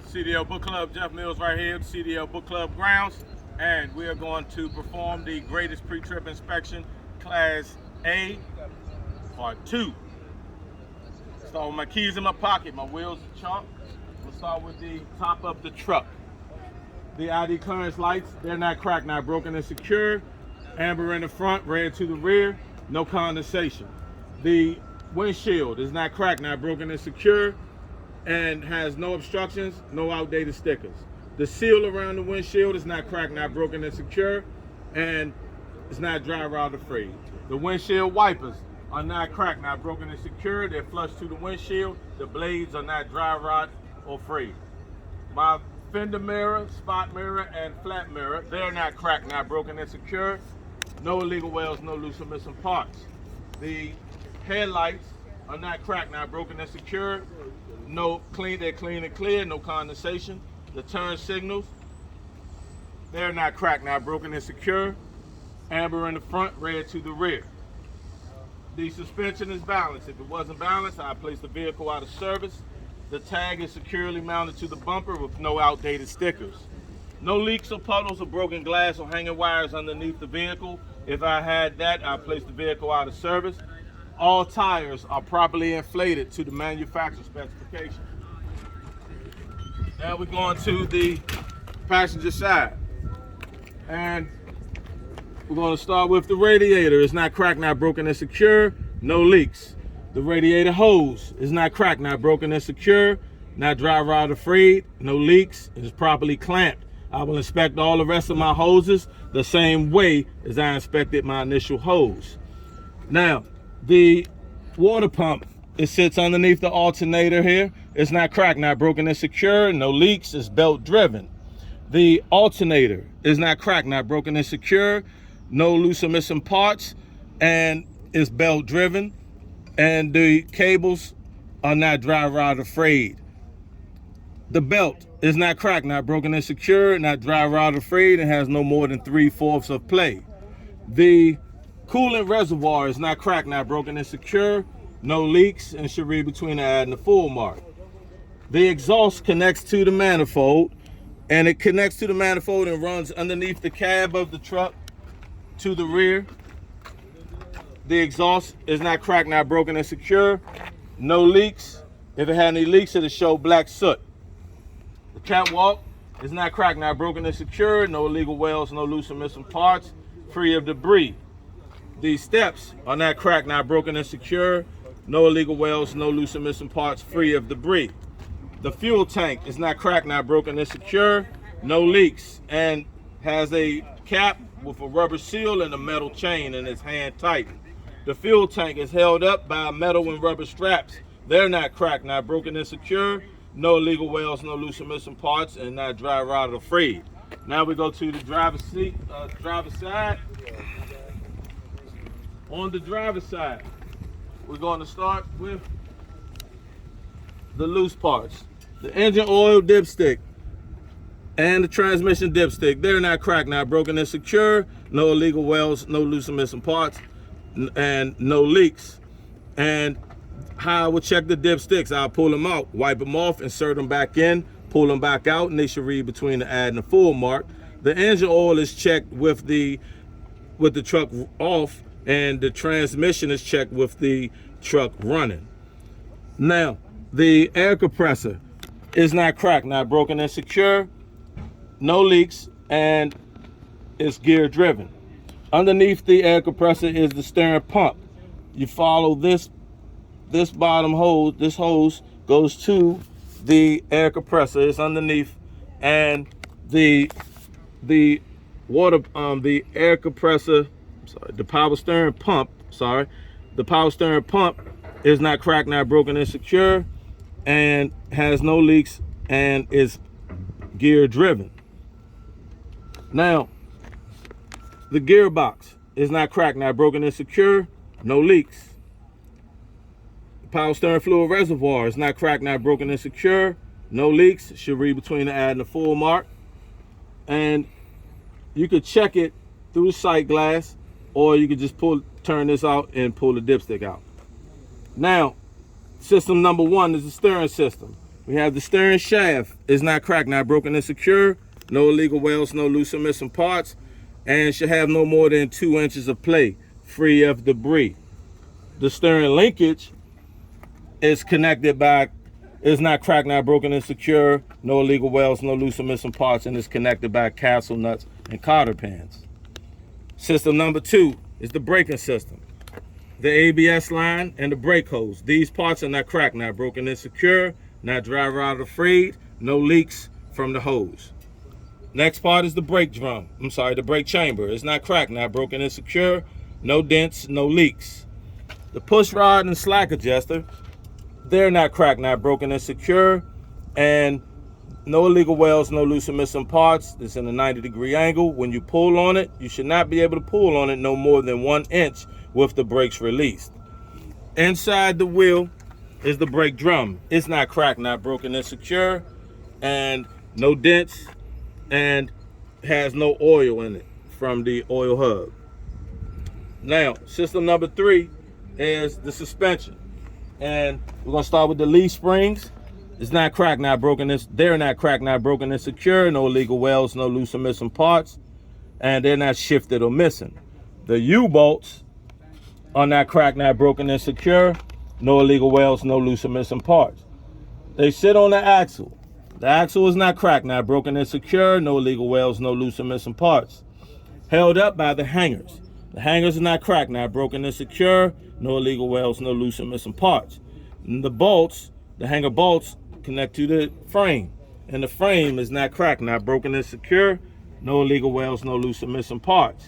CDL Book Club, Jeff Mills right here, CDL Book Club grounds, and we are going to perform the greatest pre-trip inspection, Class A, Part 2. Start with my keys in my pocket, my wheels are chalk. We'll start with the top of the truck. The ID clearance lights, they're not cracked, not broken and secure. Amber in the front, red to the rear, no condensation. The windshield is not cracked, not broken and secure, and has no obstructions, no outdated stickers. The seal around the windshield is not cracked, not broken and secure, and it's not dry rot or frayed. The windshield wipers are not cracked, not broken and secure. They're flush to the windshield. The blades are not dry rot or frayed. My fender mirror, spot mirror, and flat mirror, they're not cracked, not broken and secure. No illegal welds, no loose or missing parts. The headlights are not cracked, not broken and secure. No clean, they're clean and clear, no condensation. The turn signals, they're not cracked, not broken and secure. Amber in the front, red to the rear. The suspension is balanced. If it wasn't balanced, I'd place the vehicle out of service. The tag is securely mounted to the bumper with no outdated stickers. No leaks or puddles or broken glass or hanging wires underneath the vehicle. If I had that, I'd place the vehicle out of service. All tires are properly inflated to the manufacturer specification. Now we're going to the passenger side. And we're going to start with the radiator. It's not cracked, not broken and secure, no leaks. The radiator hose is not cracked, not broken and secure, not dry rot or frayed, no leaks. It is properly clamped. I will inspect all the rest of my hoses the same way as I inspected my initial hose. Now, the water pump, it sits underneath the alternator here. It's not cracked, not broken and secure, no leaks, it's belt driven. The alternator is not cracked, not broken and secure, no loose or missing parts, and it's belt driven. And the cables are not dry rot or frayed. The belt is not cracked, not broken and secure, not dry rot or frayed, and has no more than 3/4 of play. The coolant reservoir is not cracked, not broken and secure, no leaks, and should read between the add and the full mark. The exhaust connects to the manifold, and it connects to the manifold and runs underneath the cab of the truck to the rear. The exhaust is not cracked, not broken and secure, no leaks. If it had any leaks, it'll show black soot. The catwalk is not cracked, not broken and secure, no illegal welds, no loose or missing parts, free of debris. These steps are not cracked, not broken and secure, no illegal welds, no loose or missing parts, free of debris. The fuel tank is not cracked, not broken and secure, no leaks, and has a cap with a rubber seal and a metal chain, and it's hand tightened. The fuel tank is held up by metal and rubber straps. They're not cracked, not broken and secure, no illegal welds, no loose or missing parts, and not dry rot or frayed. Now we go to the driver's seat, driver's side. On the driver's side, we're going to start with the loose parts. The engine oil dipstick and the transmission dipstick, they're not cracked, not broken and secure, no illegal welds, no loose or missing parts, and no leaks. And how I would check the dipsticks, I'll pull them out, wipe them off, insert them back in, pull them back out, and they should read between the add and the full mark. The engine oil is checked with the truck off, and the transmission is checked with the truck running. Now, the air compressor is not cracked, not broken and secure, no leaks, and it's gear driven. Underneath the air compressor is the steering pump. You follow this bottom hose, this hose goes to the air compressor, it's underneath, and the water, the air compressor, the power steering pump, the power steering pump is not cracked, not broken and secure, and has no leaks, and is gear driven. Now, the gearbox is not cracked, not broken and secure, no leaks. The power steering fluid reservoir is not cracked, not broken and secure, no leaks. Should read between the add and the full mark. And you could check it through the sight glass, or you could just turn this out and pull the dipstick out. Now, system number one is the steering system. We have the steering shaft is not cracked, not broken, and secure. No illegal welds, no loose or missing parts, and should have no more than 2 inches of play, free of debris. The steering linkage is not cracked, not broken, and secure. No illegal welds, no loose or missing parts, and is connected by castle nuts and cotter pins. System number 2 is the braking system. The ABS line and the brake hose. These parts are not cracked, not broken, and secure. Not driver out afraid. No leaks from the hose. Next part is the brake drum. The brake chamber. It's not cracked, not broken, and secure. No dents, no leaks. The push rod and slack adjuster, they're not cracked, not broken, and secure. And no illegal welds, no loose or missing parts. It's in a 90-degree angle. When you pull on it, you should not be able to pull on it no more than 1 inch with the brakes released. Inside the wheel is the brake drum. It's not cracked, not broken, and secure. And no dents, and has no oil in it from the oil hub. Now, system number 3 is the suspension. And we're gonna start with the leaf springs. It's not cracked, not broken. They're not cracked, not broken, and secure. No illegal welds, no loose or missing parts, and they're not shifted or missing. The U-bolts are not cracked, not broken, and secure. No illegal welds, no loose or missing parts. They sit on the axle. The axle is not cracked, not broken, and secure. No illegal welds, no loose or missing parts. Held up by the hangers. The hangers are not cracked, not broken, and secure. No illegal welds, no loose or missing parts. And the bolts, the hanger bolts, connect to the frame. And the frame is not cracked, not broken, and secure. No illegal welds, no loose or missing parts.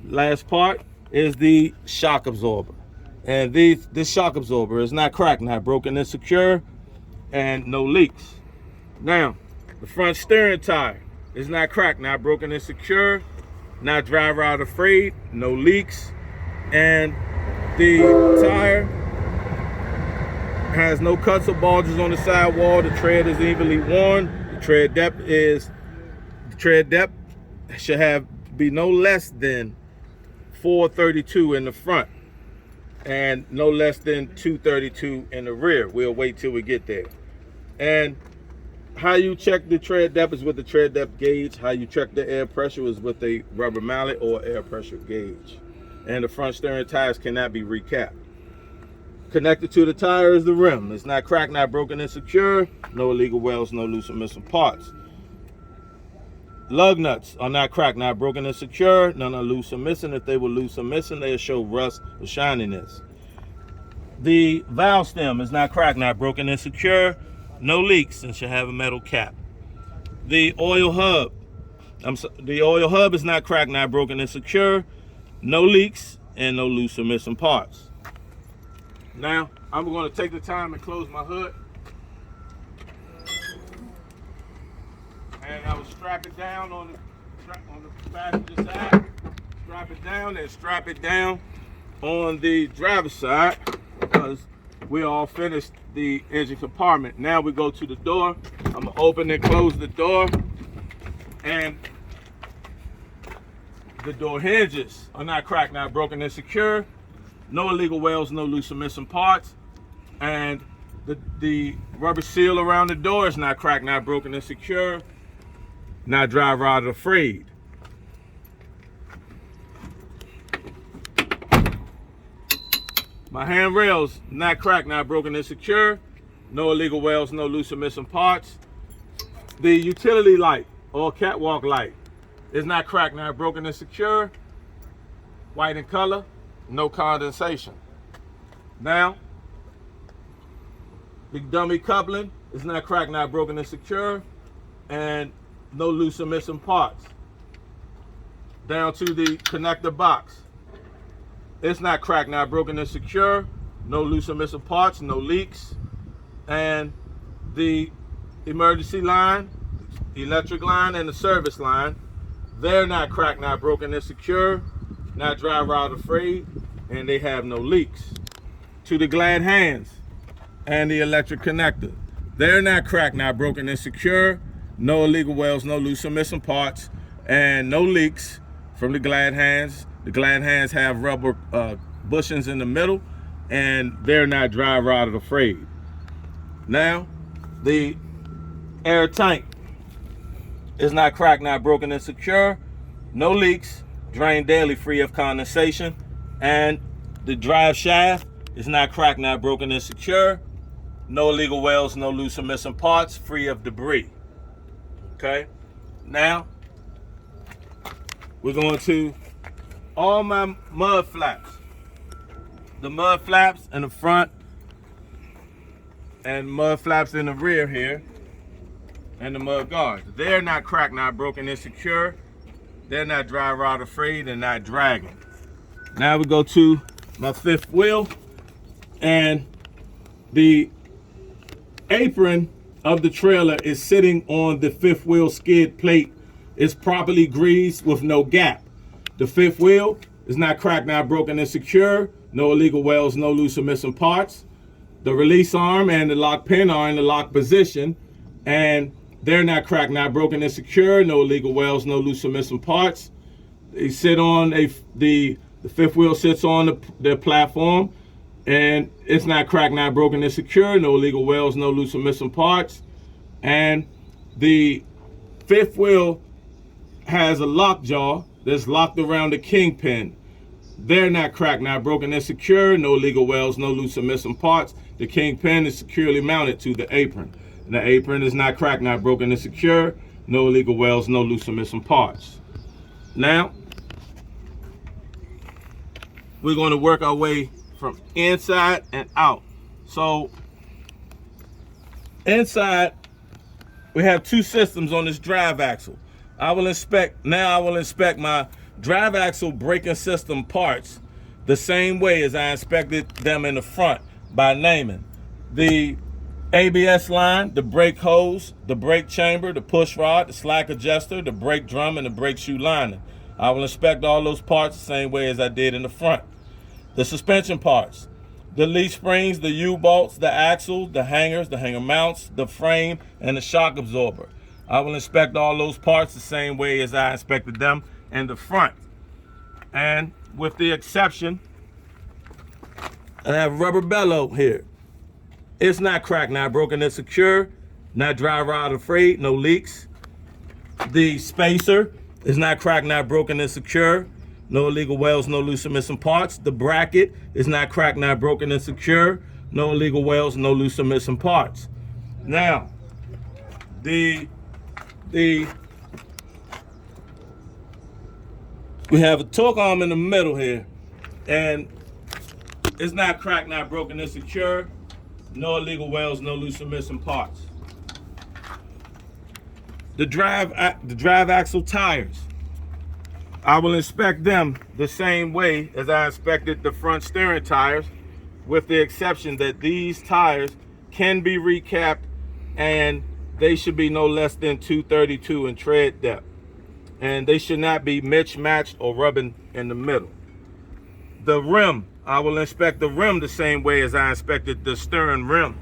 Last part is the shock absorber. And this shock absorber is not cracked, not broken, and secure, and no leaks. Now, the front steering tire is not cracked, not broken, and secure. Not driver out afraid, no leaks, and the tire has no cuts or bulges on the sidewall. The tread is evenly worn. The tread depth should be no less than 432 in the front and no less than 232 in the rear. We'll wait till we get there. And how you check the tread depth is with the tread depth gauge. How you check the air pressure is with a rubber mallet or air pressure gauge. And the front steering tires cannot be recapped. Connected to the tire is the rim. It's not cracked, not broken, and secure. No illegal welds, no loose or missing parts. Lug nuts are not cracked, not broken, and secure. None are loose or missing. If they were loose or missing, they'll show rust or shininess. The valve stem is not cracked, not broken, and secure. No leaks and should have a metal cap. The oil hub is not cracked, not broken, and secure. No leaks and no loose or missing parts. Now, I'm going to take the time and close my hood. And I will strap it down on the passenger side. Strap it down and strap it down on the driver's side because we all finished the engine compartment. Now we go to the door. I'm going to open and close the door. And the door hinges are not cracked, not broken, and secure. No illegal welds, no loose or missing parts. And the rubber seal around the door is not cracked, not broken, and secure. Not driver out afraid. My handrails, not cracked, not broken, and secure. No illegal welds, no loose or missing parts. The utility light or catwalk light is not cracked, not broken, and secure. White in color, no condensation. Now, the dummy coupling is not cracked, not broken, and secure, and no loose or missing parts. Down to the connector box. It's not cracked, not broken, and secure. No loose or missing parts, no leaks. And the emergency line, electric line, and the service line, they're not cracked, not broken, and secure. Not driver out afraid, and they have no leaks. To the glad hands and the electric connector, they're not cracked, not broken, and secure. No illegal welds, no loose or missing parts, and no leaks from the glad hands. The glad hands have rubber bushings in the middle, and they're not driver out afraid. Now, the air tank is not cracked, not broken, and secure. No leaks, drain daily, free of condensation. And the drive shaft is not cracked, not broken, and secure. No illegal welds, no loose or missing parts, free of debris. Okay, now we're going to all my mud flaps. The mud flaps in the front and mud flaps in the rear here, and the mud guards. They're not cracked, not broken, and secure. They're not dry rot afraid and not dragging. Now we go to my fifth wheel, and the apron of the trailer is sitting on the fifth wheel skid plate. It's properly greased with no gap. The fifth wheel is not cracked, not broken, and secure. No illegal welds, no loose or missing parts. The release arm and the lock pin are in the lock position, and they're not cracked, not broken, and secure. No illegal welds, no loose or missing parts. They sit on the fifth wheel sits on the platform, and it's not cracked, not broken, and secure. No illegal welds, no loose or missing parts. And the fifth wheel has a lock jaw that's locked around the kingpin. They're not cracked, not broken, and secure. No illegal welds, no loose or missing parts. The kingpin is securely mounted to the apron. And the apron is not cracked, not broken, and secure. No illegal welds, no loose or missing parts. Now, we're going to work our way from inside and out. So, inside, we have two systems on this drive axle. I will inspect my drive axle braking system parts the same way as I inspected them in the front, by naming the ABS line, the brake hose, the brake chamber, the push rod, the slack adjuster, the brake drum, and the brake shoe lining. I will inspect all those parts the same way as I did in the front. The suspension parts, the leaf springs, the U-bolts, the axles, the hangers, the hanger mounts, the frame, and the shock absorber. I will inspect all those parts the same way as I inspected them in the front. And with the exception, I have rubber bellow here. It's not cracked, not broken, and secure. Not dry rot afraid, no leaks. The spacer is not cracked, not broken, and secure. No illegal welds, no loose or missing parts. The bracket is not cracked, not broken, and secure. No illegal welds, no loose or missing parts. Now, we have a torque arm in the middle here, and it's not cracked, not broken, and secure. No illegal welds, no loose or missing parts. The drive axle tires, I will inspect them the same way as I inspected the front steering tires, with the exception that these tires can be recapped, and they should be no less than 232 in tread depth. And they should not be mismatched or rubbing in the middle. The rim, I will inspect the rim the same way as I inspected the stern rim.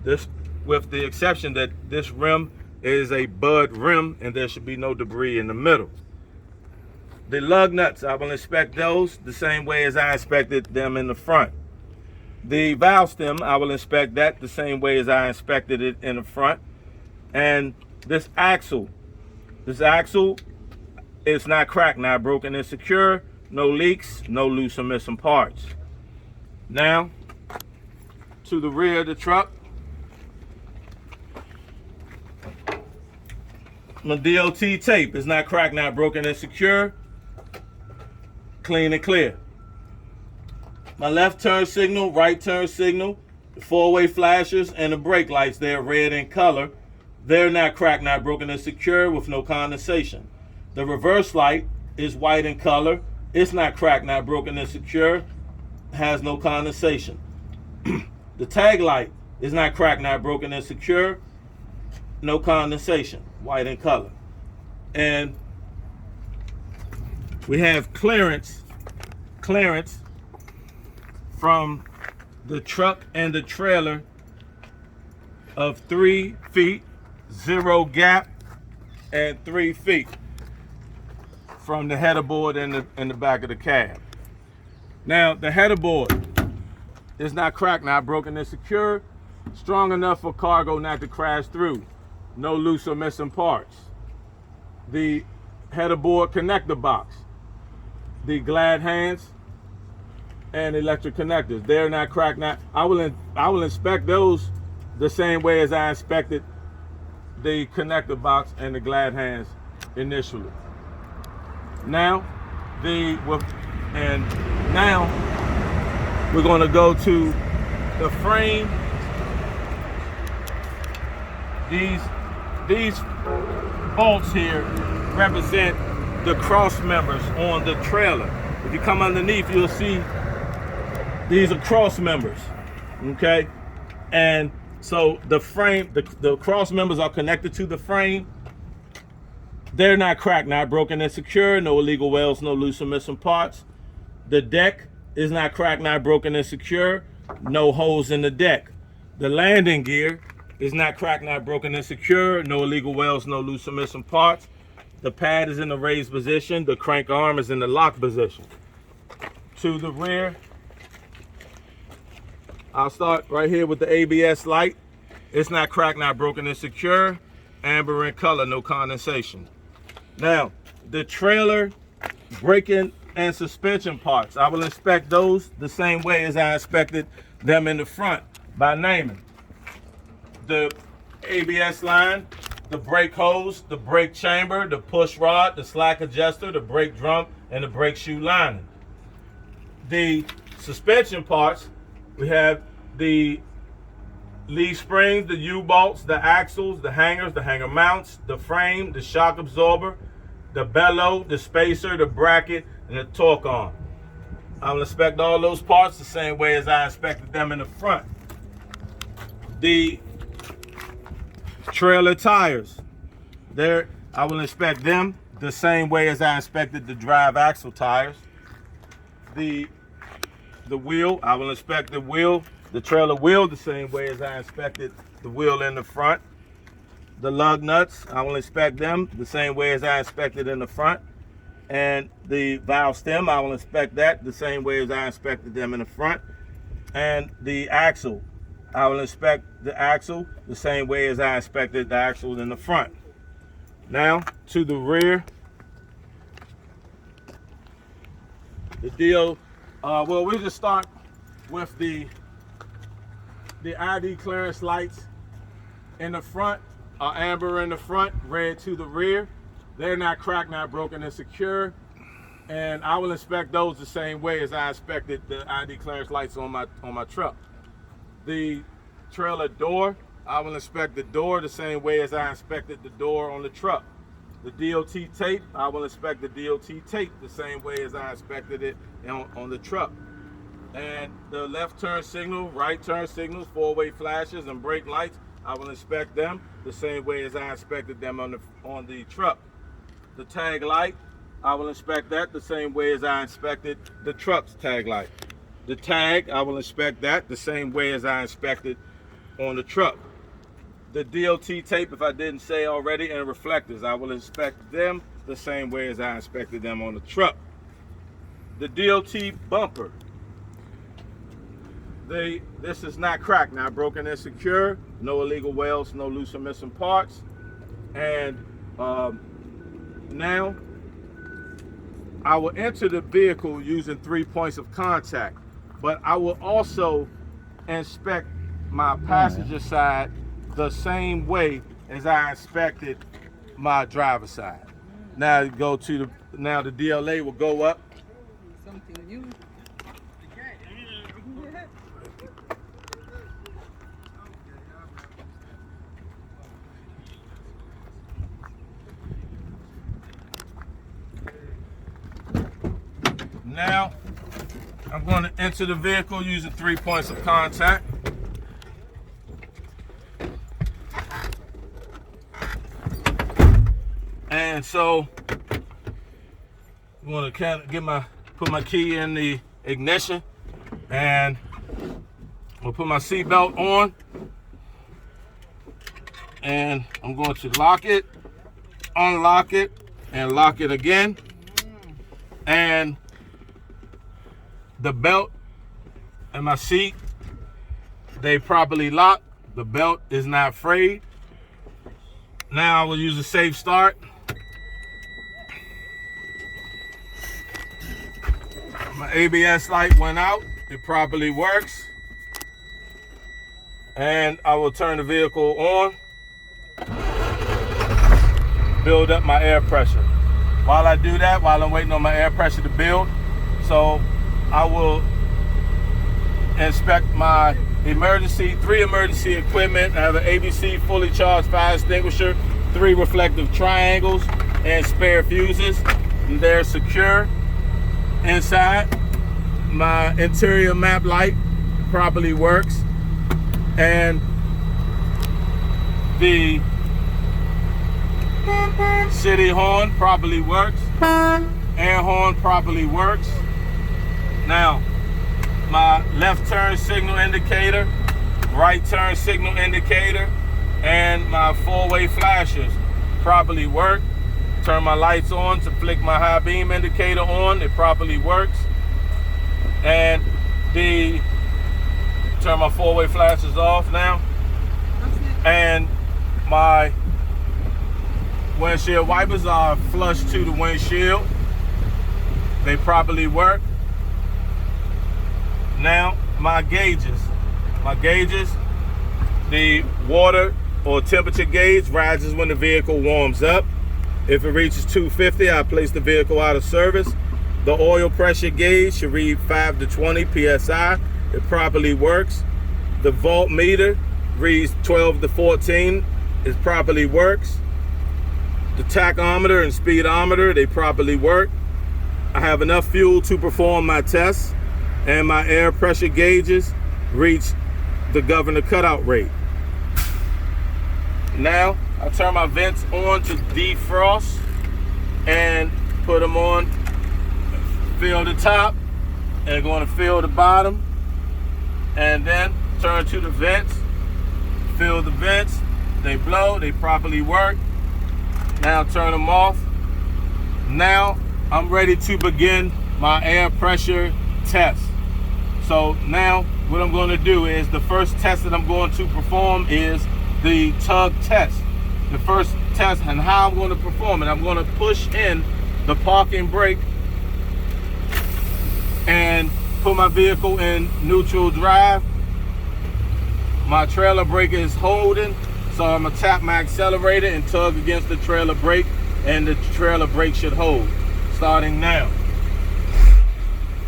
This, with the exception that this rim is a bud rim and there should be no debris in the middle. The lug nuts, I will inspect those the same way as I inspected them in the front. The valve stem, I will inspect that the same way as I inspected it in the front. And this axle is not cracked, not broken, and secure. No leaks, no loose or missing parts. Now, to the rear of the truck. My DOT tape is not cracked, not broken, and secure. Clean and clear. My left turn signal, right turn signal, the four-way flashers, and the brake lights, they're red in color. They're not cracked, not broken, and secure with no condensation. The reverse light is white in color. It's not cracked, not broken, and secure. Has no condensation. The tag light is not cracked, not broken, and secure. No condensation, white in color. And we have clearance from the truck and the trailer of 3 feet, 0 gap, and 3 feet from the header board and the back of the cab. Now, the header board is not cracked, not broken, and secure, strong enough for cargo not to crash through. no loose or missing parts. The header board connector box, the glad hands, and electric connectors. They're not cracked. Now, I will inspect those the same way as I inspected the connector box and the glad hands initially. Now, now we're going to go to the frame. These bolts here represent the cross members on the trailer. If you come underneath, you'll see these are cross members, okay? And so the frame, the cross members are connected to the frame. They're not cracked, not broken and secure, no illegal welds, no loose or missing parts. The deck is not cracked, not broken and secure, no holes in the deck. The landing gear is not cracked, not broken and secure, no illegal welds, no loose or missing parts. The pad is in the raised position, the crank arm is in the lock position. To the rear, I'll start right here with the ABS light. It's not cracked, not broken and secure, amber in color, no condensation. Now, the trailer braking and suspension parts, I will inspect those the same way as I inspected them in the front by naming the ABS line, the brake hose, the brake chamber, the push rod, the slack adjuster, the brake drum, and the brake shoe lining. The suspension parts, we have the leaf springs, the U-bolts, the axles, the hangers, the hanger mounts, the frame, the shock absorber, the bellow, the spacer, the bracket, and the torque arm. I will inspect all those parts the same way as I inspected them in the front. The trailer tires, there I will inspect them the same way as I inspected the drive axle tires. The wheel, I will inspect the wheel, the trailer wheel the same way as I inspected the wheel in the front. The lug nuts, I will inspect them the same way as I inspected in the front. And the valve stem, I will inspect that the same way as I inspected them in the front. And the axle, I will inspect the axle the same way as I inspected the axle in the front. Now to the rear, the deal, well, we'll just start with the ID clearance lights in the front are amber in the front, red to the rear. They're not cracked, not broken and secure. And I will inspect those the same way as I inspected the ID clearance lights on my truck. The trailer door, I will inspect the door the same way as I inspected the door on the truck. The DOT tape, I will inspect the DOT tape the same way as I inspected it on the truck. And the left turn signal, right turn signals, four-way flashes, and brake lights, I will inspect them the same way as I inspected them on the truck. The tag light, I will inspect that the same way as I inspected the truck's tag light. The tag, I will inspect that the same way as I inspected on the truck. The DOT tape, if I didn't say already, and reflectors, I will inspect them the same way as I inspected them on the truck. The DOT bumper, this is not cracked, not broken and secure, no illegal welds, no loose or missing parts. And now I will enter the vehicle using 3 points of contact, but I will also inspect my passenger side the same way as I inspected my driver's side. Now the DLA will go up. Something new. Now I'm going to enter the vehicle using 3 points of contact. And so I'm going to kind of put my key in the ignition, and we'll put my seatbelt on, and I'm going to lock it, unlock it, and lock it again. And the belt and my seat, they properly locked. The belt is not frayed. Now I will use a safe start. My ABS light went out. It properly works. And I will turn the vehicle on. Build up my air pressure. While I do that, while I'm waiting on my air pressure to build, so I will inspect my three emergency equipment. I have an ABC fully charged fire extinguisher, 3 reflective triangles, and spare fuses. And they're secure inside. My interior map light properly works. And the city horn properly works. Air horn properly works. Now, my left turn signal indicator, right turn signal indicator, and my 4-way flashers properly work. Turn my lights on to flick my high beam indicator on. It properly works. And turn my 4-way flashers off now. And my windshield wipers are flush to the windshield. They properly work. Now, my gauges, the water or temperature gauge rises when the vehicle warms up. If it reaches 250, I place the vehicle out of service. The oil pressure gauge should read 5 to 20 psi. It properly works. The voltmeter reads 12 to 14. It properly works. The tachometer and speedometer, they properly work. I have enough fuel to perform my tests, and my air pressure gauges reach the governor cutout rate. Now, I turn my vents on to defrost and put them on. Fill the top and going to fill the bottom, and then turn to the vents, fill the vents. They blow, they properly work. Now turn them off. Now I'm ready to begin my air pressure test. So now what I'm going to do is the first test that I'm going to perform is the tug test. The first test and how I'm going to perform it. I'm going to push in the parking brake and put my vehicle in neutral drive. My trailer brake is holding, so I'm going to tap my accelerator and tug against the trailer brake, and the trailer brake should hold. Starting now.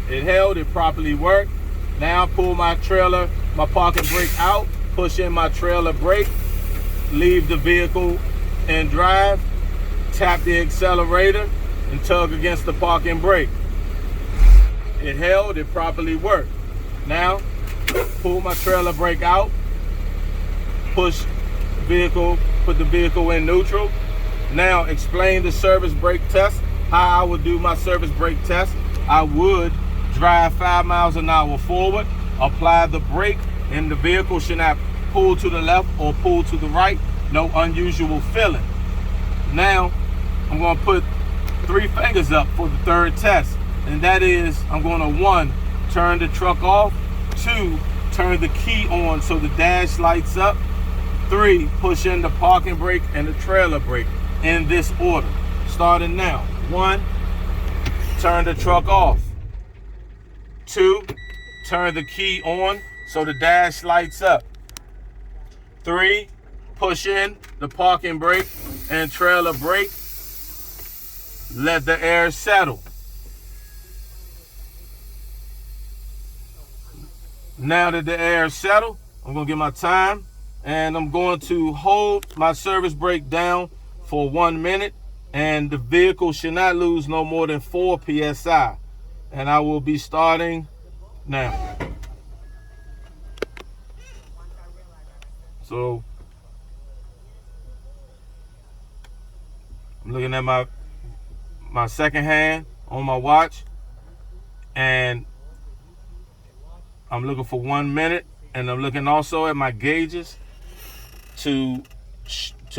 It held, it properly worked. Now pull my parking brake out, push in my trailer brake, leave the vehicle in drive, tap the accelerator, and tug against the parking brake. It held, it properly worked. Now, pull my trailer brake out, put the vehicle in neutral. Now, explain the service brake test, how I would do my service brake test. I would drive 5 miles an hour forward, apply the brake, and the vehicle should not pull to the left or pull to the right. No unusual feeling. Now, I'm going to put 3 fingers up for the third test. And that is, I'm going to 1, turn the truck off. 2, turn the key on so the dash lights up. 3, push in the parking brake and the trailer brake in this order. Starting now. 1, turn the truck off. 2, turn the key on so the dash lights up. 3, push in the parking brake and trailer brake. Let the air settle. Now that the air is settled, I'm going to get my time, and I'm going to hold my service brake down for 1 minute, and the vehicle should not lose no more than 4 psi. And I will be starting now. So I'm looking at my second hand on my watch, and I'm looking for 1 minute, and I'm looking also at my gauges to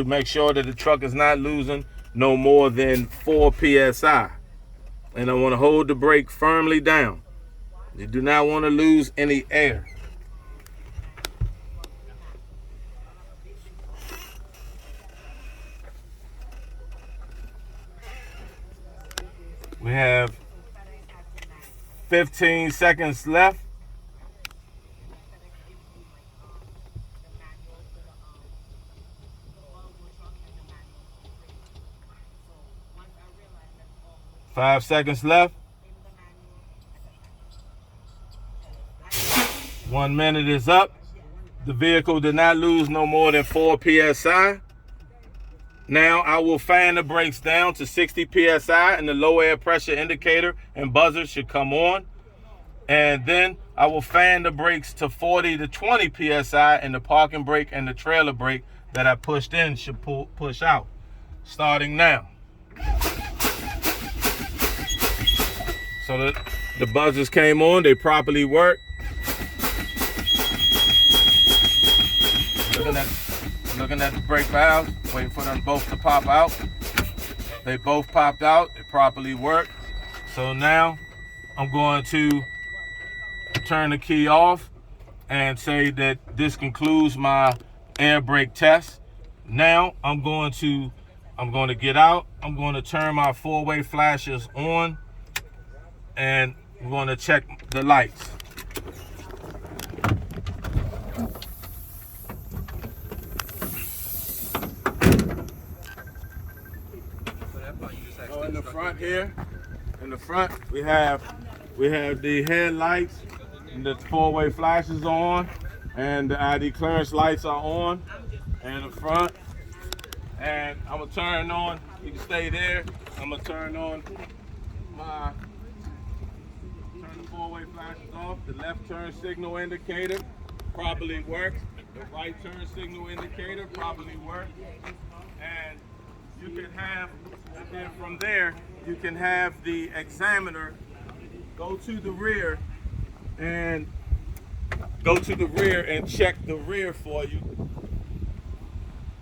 make sure that the truck is not losing no more than 4 psi. And I want to hold the brake firmly down. You do not want to lose any air. We have 15 seconds left. Five seconds left. 1 minute is up. The vehicle did not lose no more than 4 psi. Now I will fan the brakes down to 60 psi, and the low air pressure indicator and buzzer should come on. And then I will fan the brakes to 40 to 20 psi, and the parking brake and the trailer brake that I pushed in should push out. Starting now. So the buzzers came on, they properly work. Looking at the brake valves, waiting for them both to pop out. They both popped out, they properly work. So now I'm going to turn the key off and say that this concludes my air brake test. Now I'm going to get out. I'm going to turn my 4-way flashers on, and we're going to check the lights. So in the front here, in the front we have the headlights, and the 4-way flashes on, and the ID clearance lights are on in the front. And I'm gonna turn on, you can stay there, I'm gonna turn on turn the 4-way flashes off. The left turn signal indicator properly works. The right turn signal indicator properly works. And you can have, and then from there, you can have the examiner go to the rear and check the rear for you.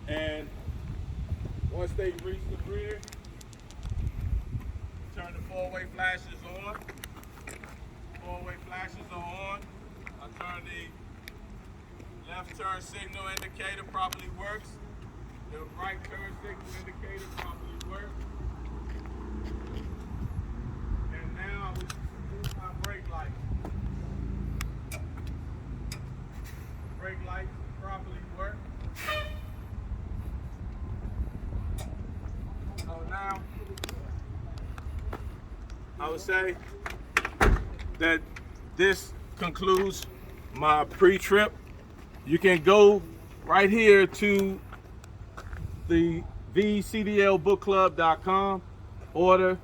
And once they reach the rear, turn the 4-way flashes on. 4-way flashes are on. I turn the left turn signal indicator properly works. The right turn signal indicator properly works. And now I will use my brake lights. Brake lights properly work. So now I would say that this concludes my pre-trip. You can go right here to the vcdlbookclub.com, order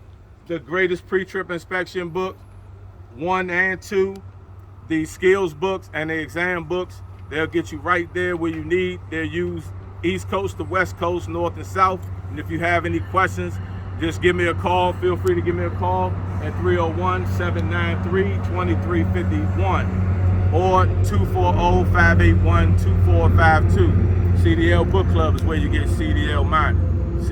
the greatest pre-trip inspection book, 1 and 2, the skills books and the exam books. They'll get you right there where you need. They're used East Coast to West Coast, North and South. And if you have any questions, just give me a call. Feel free to give me a call at 301-793-2351 or 240-581-2452. CDL Book Club is where you get CDL minded.